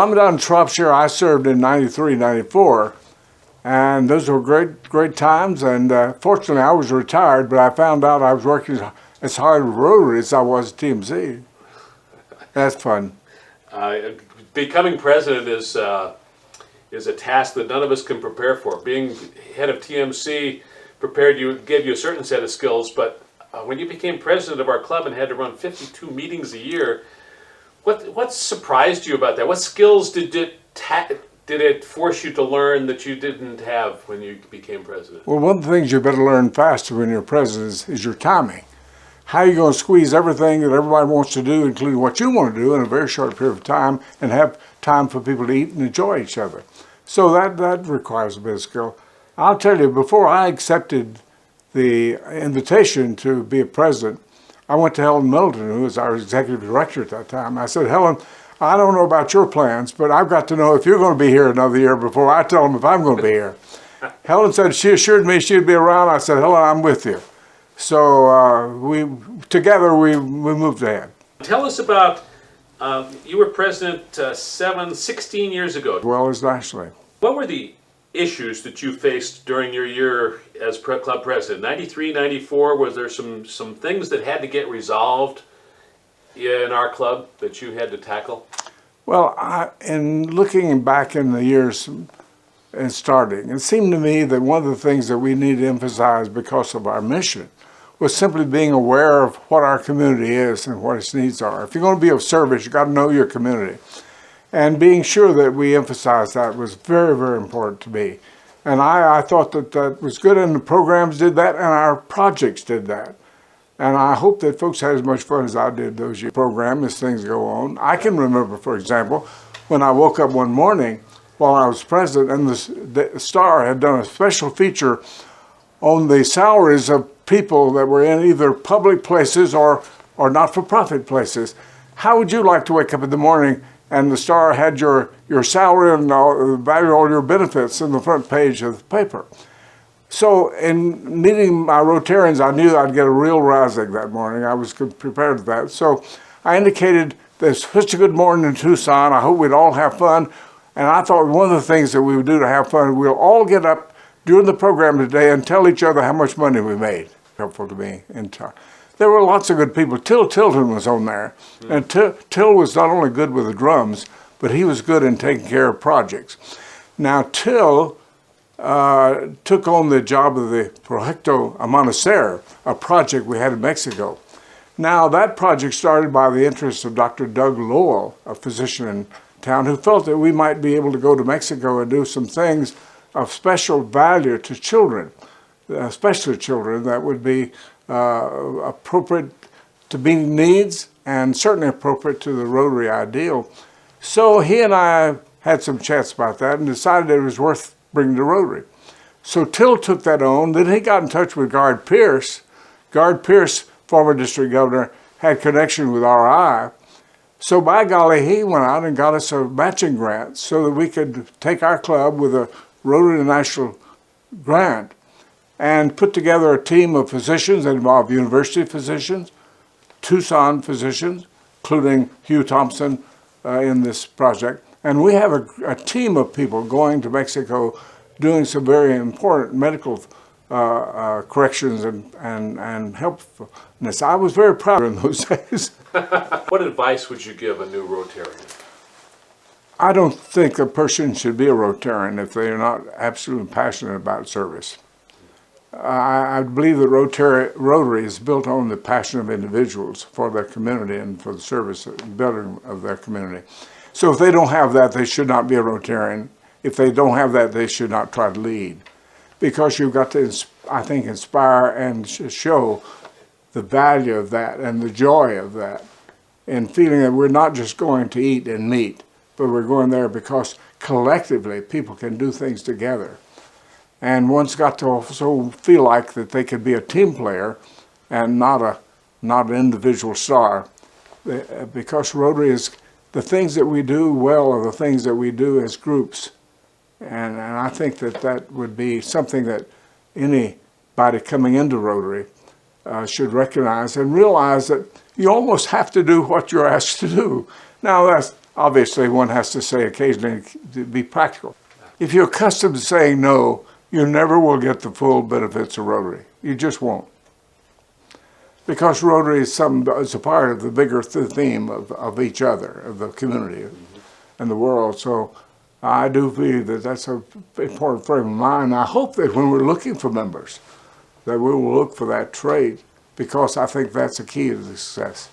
I'm down in Shropshire. I served in 93, 94, and those were great times. And fortunately, I was retired, but I found out I was working as hard with Rotary as I was at TMC. That's fun. Becoming president is a task that none of us can prepare for. Being head of TMC gave you a certain set of skills, but when you became president of our club and had to run 52 meetings a year, what surprised you about that? What skills did it force you to learn that you didn't have when you became president? Well, one of the things you better learn faster when you're president is your timing. How are you going to squeeze everything that everybody wants to do, including what you want to do, in a very short period of time, and have time for people to eat and enjoy each other? So that requires a bit of skill. I'll tell you, before I accepted the invitation to be a president, I went to Helen Middleton, who was our executive director at that time. I said, Helen, I don't know about your plans, but I've got to know if you're going to be here another year before I tell them if I'm going to be here. Helen said she assured me she'd be around. I said, Helen, I'm with you. So together we moved ahead. Tell us about, you were president 16 years ago. As well as nationally. What were the issues that you faced during your year as club president? 93, 94, was there some things that had to get resolved in our club that you had to tackle? Well, in looking back in the years and starting, it seemed to me that one of the things that we need to emphasize because of our mission was simply being aware of what our community is and what its needs are. If you're going to be of service, you've got to know your community. And being sure that we emphasize that was very, very important to me. And I thought that was good, and the programs did that, and our projects did that. And I hope that folks had as much fun as I did those years program as things go on. I can remember, for example, when I woke up one morning while I was president, and the Star had done a special feature on the salaries of people that were in either public places or not-for-profit places. How would you like to wake up in the morning and the Star had your salary and the value of all your benefits in the front page of the paper? So in meeting my Rotarians, I knew I'd get a real rousing that morning. I was prepared for that. So I indicated, there's such a good morning in Tucson. I hope we'd all have fun. And I thought one of the things that we would do to have fun, we'll all get up during the program today and tell each other how much money we made. Helpful to me in time. There were lots of good people. Till Tilton was on there. And Till was not only good with the drums, but he was good in taking care of projects. Now, Till took on the job of the Proyecto Amanecer, a project we had in Mexico. Now, that project started by the interest of Dr. Doug Lowell, a physician in town, who felt that we might be able to go to Mexico and do some things of special value to children, especially children, that would be appropriate to meeting needs and certainly appropriate to the Rotary ideal. So he and I had some chats about that and decided it was worth bringing to Rotary. So Till took that on. Then he got in touch with Guard Pierce. Guard Pierce, former district governor, had connection with RI. So by golly, he went out and got us a matching grant so that we could take our club with a Rotary National grant and put together a team of physicians that involved university physicians, Tucson physicians, including Hugh Thompson in this project. And we have a team of people going to Mexico doing some very important medical corrections and helpfulness. I was very proud in those days. What advice would you give a new Rotarian? I don't think a person should be a Rotarian if they are not absolutely passionate about service. I believe that Rotary is built on the passion of individuals for their community and for the service and building of their community. So if they don't have that, they should not be a Rotarian. If they don't have that, they should not try to lead. Because you've got to, I think, inspire and show the value of that and the joy of that, and feeling that we're not just going to eat and meet, but we're going there because collectively people can do things together. And one's got to also feel like that they could be a team player and not an individual star. Because Rotary is, the things that we do well are the things that we do as groups. And I think that would be something that anybody coming into Rotary should recognize and realize that you almost have to do what you're asked to do. Now, obviously one has to say occasionally to be practical. If you're accustomed to saying no, you never will get the full benefits of Rotary. You just won't. Because Rotary is a part of the bigger theme of each other, of the community and the world. So I do believe that that's an important frame of mind. I hope that when we're looking for members, that we will look for that trait, because I think that's a key to the success.